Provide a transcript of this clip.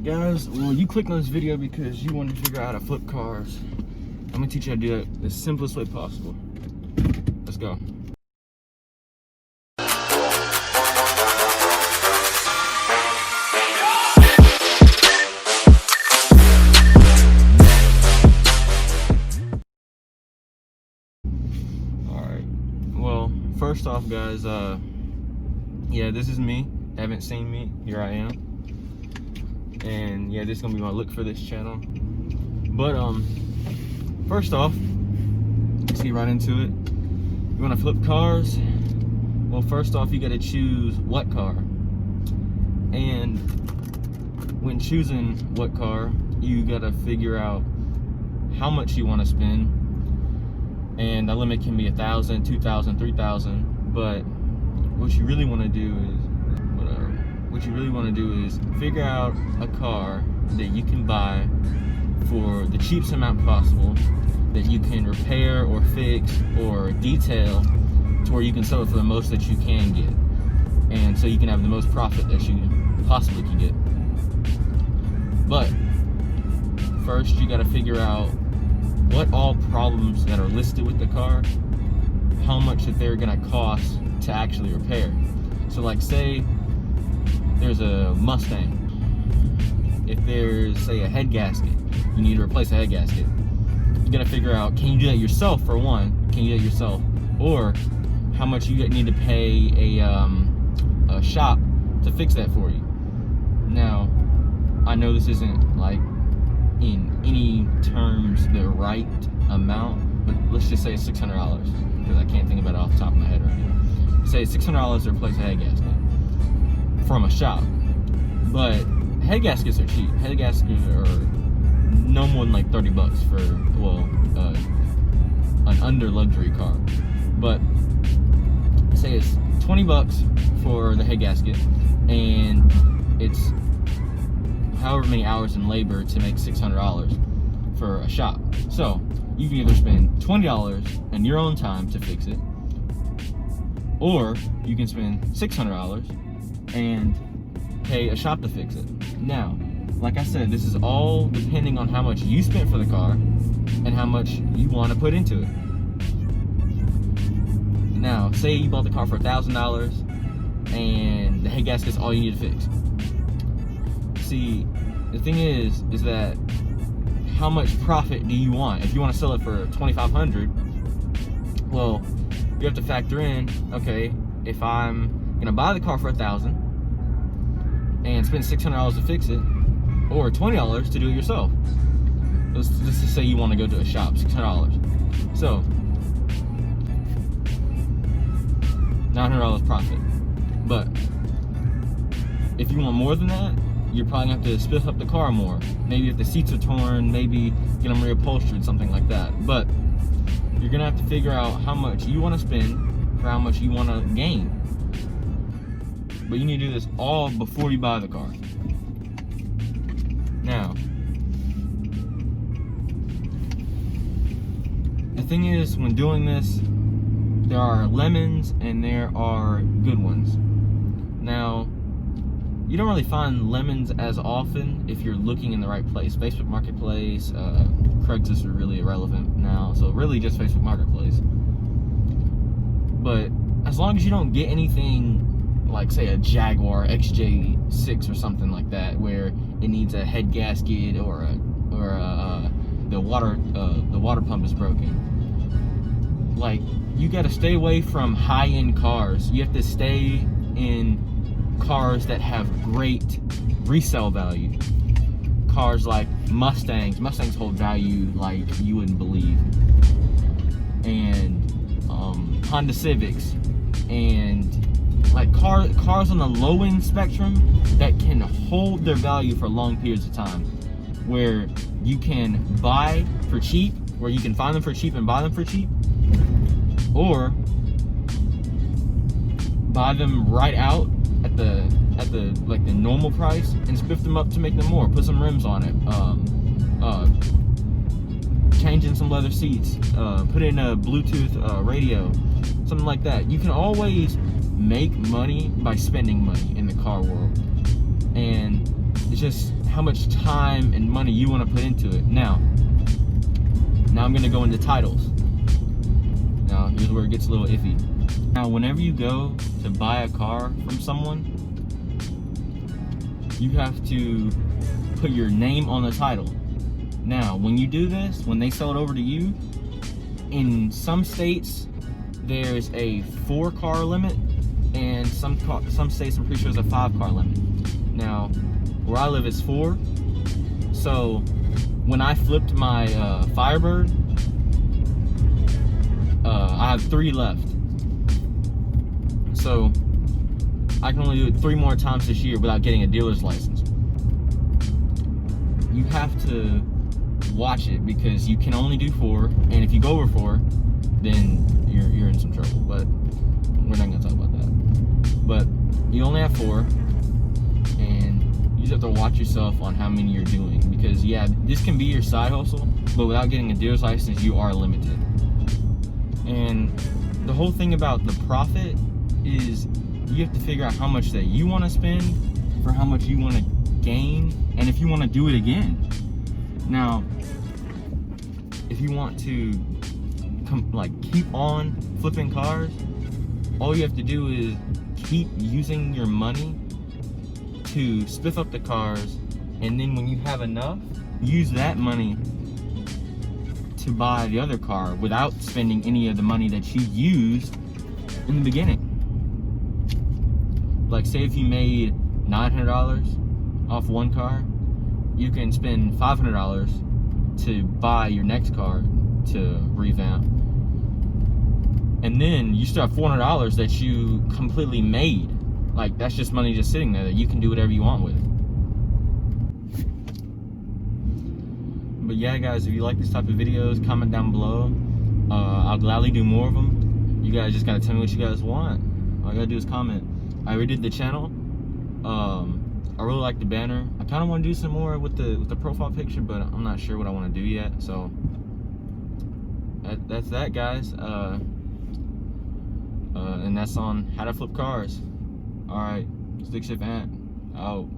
Alright guys, well you clicked on this video because you wanted to figure out how to flip cars. I'm gonna teach you how to do it the simplest way possible. Let's go. Alright, well first off guys, yeah, this is me. Haven't seen me, here I am. And yeah, this is gonna be my look for this channel. But first off, let's get right into it. You wanna flip cars? Well, first off, you gotta choose what car. And when choosing what car, you gotta figure out how much you wanna spend. And the limit can be 1,000, 2,000, 3,000. But what you really wanna do is figure out a car that you can buy for the cheapest amount possible, that you can repair or fix or detail to where you can sell it for the most that you can get, and so you can have the most profit that you possibly can get. But first you got to figure out what all problems that are listed with the car, how much that they're gonna cost to actually repair. So like say there's a Mustang. If there's, say, a head gasket, you need to replace a head gasket. You gotta figure out, can you do that yourself for one? Can you do that yourself? Or how much you need to pay a shop to fix that for you. Now, I know this isn't like in any terms the right amount, but let's just say it's $600 because I can't think about it off the top of my head right now. Say it's $600 to replace a head gasket from a shop, but head gaskets are cheap. Head gaskets are no more than like 30 bucks for, well, an under luxury car. But say it's 20 bucks for the head gasket, and it's however many hours in labor to make $600 for a shop. So you can either spend $20 in your own time to fix it, or you can spend $600 and pay a shop to fix it. Now, like I said, this is all depending on how much you spent for the car and how much you want to put into it. Now, say you bought the car for $1,000 and the head gasket's all you need to fix. See, the thing is that how much profit do you want? If you want to sell it for $2,500, well, you have to factor in, okay, if I'm gonna buy the car for $1,000 and spend $600 to fix it, or $20 to do it yourself. Let's just say you want to go to a shop, $600. So $900 profit. But if you want more than that, you're probably gonna have to spiff up the car more. Maybe if the seats are torn, maybe get them reupholstered, something like that. But you're gonna have to figure out how much you want to spend for how much you want to gain. But you need to do this all before you buy the car. Now, the thing is, when doing this, there are lemons and there are good ones. Now, you don't really find lemons as often if you're looking in the right place. Facebook Marketplace, Craigslist are really irrelevant now, so really just Facebook Marketplace. But as long as you don't get anything like, say, a Jaguar XJ6 or something like that, where it needs a head gasket or the water pump is broken. Like, you got to stay away from high-end cars. You have to stay in cars that have great resale value. Cars like Mustangs. Mustangs hold value like you wouldn't believe. And Honda Civics, and like cars on the low end spectrum that can hold their value for long periods of time, where you can buy for cheap, where you can find them for cheap and buy them for cheap, or buy them right out at the like the normal price and spiff them up to make them more, put some rims on it, change in some leather seats, put in a Bluetooth radio, something like that. You can always make money by spending money in the car world, and it's just how much time and money you want to put into it. Now I'm going to go into titles. Now here's where it gets a little iffy. Now whenever you go to buy a car from someone, you have to put your name on the title. Now when you do this, when they sell it over to you, in some states there's a 4-car limit, and some states I'm pretty sure there's a 5-car limit. Now where I live is 4. So when I flipped my Firebird, I have 3 left. So I can only do it 3 more times this year without getting a dealer's license. You have to watch it because you can only do 4, and if you go over 4, then you're in some trouble. But we're not gonna talk about that. But you only have 4, and you just have to watch yourself on how many you're doing, because yeah, this can be your side hustle, but without getting a dealer's license, you are limited. And the whole thing about the profit is you have to figure out how much that you want to spend for how much you want to gain, and if you want to do it again. Now, if you want to keep on flipping cars, all you have to do is keep using your money to spiff up the cars, and then when you have enough, use that money to buy the other car without spending any of the money that you used in the beginning. Like say if you made $900 off one car, you can spend $500 to buy your next car to revamp, and then you still have $400 that you completely made. Like that's just money just sitting there that you can do whatever you want with. But yeah guys, if you like this type of videos, comment down below. I'll gladly do more of them. You guys just gotta tell me what you guys want. All you gotta do is comment. I redid the channel. I really like the banner. I kind of want to do some more with the profile picture, but I'm not sure what I want to do yet. So that's that, guys. And that's on how to flip cars. All right, Stick Shift Ant out.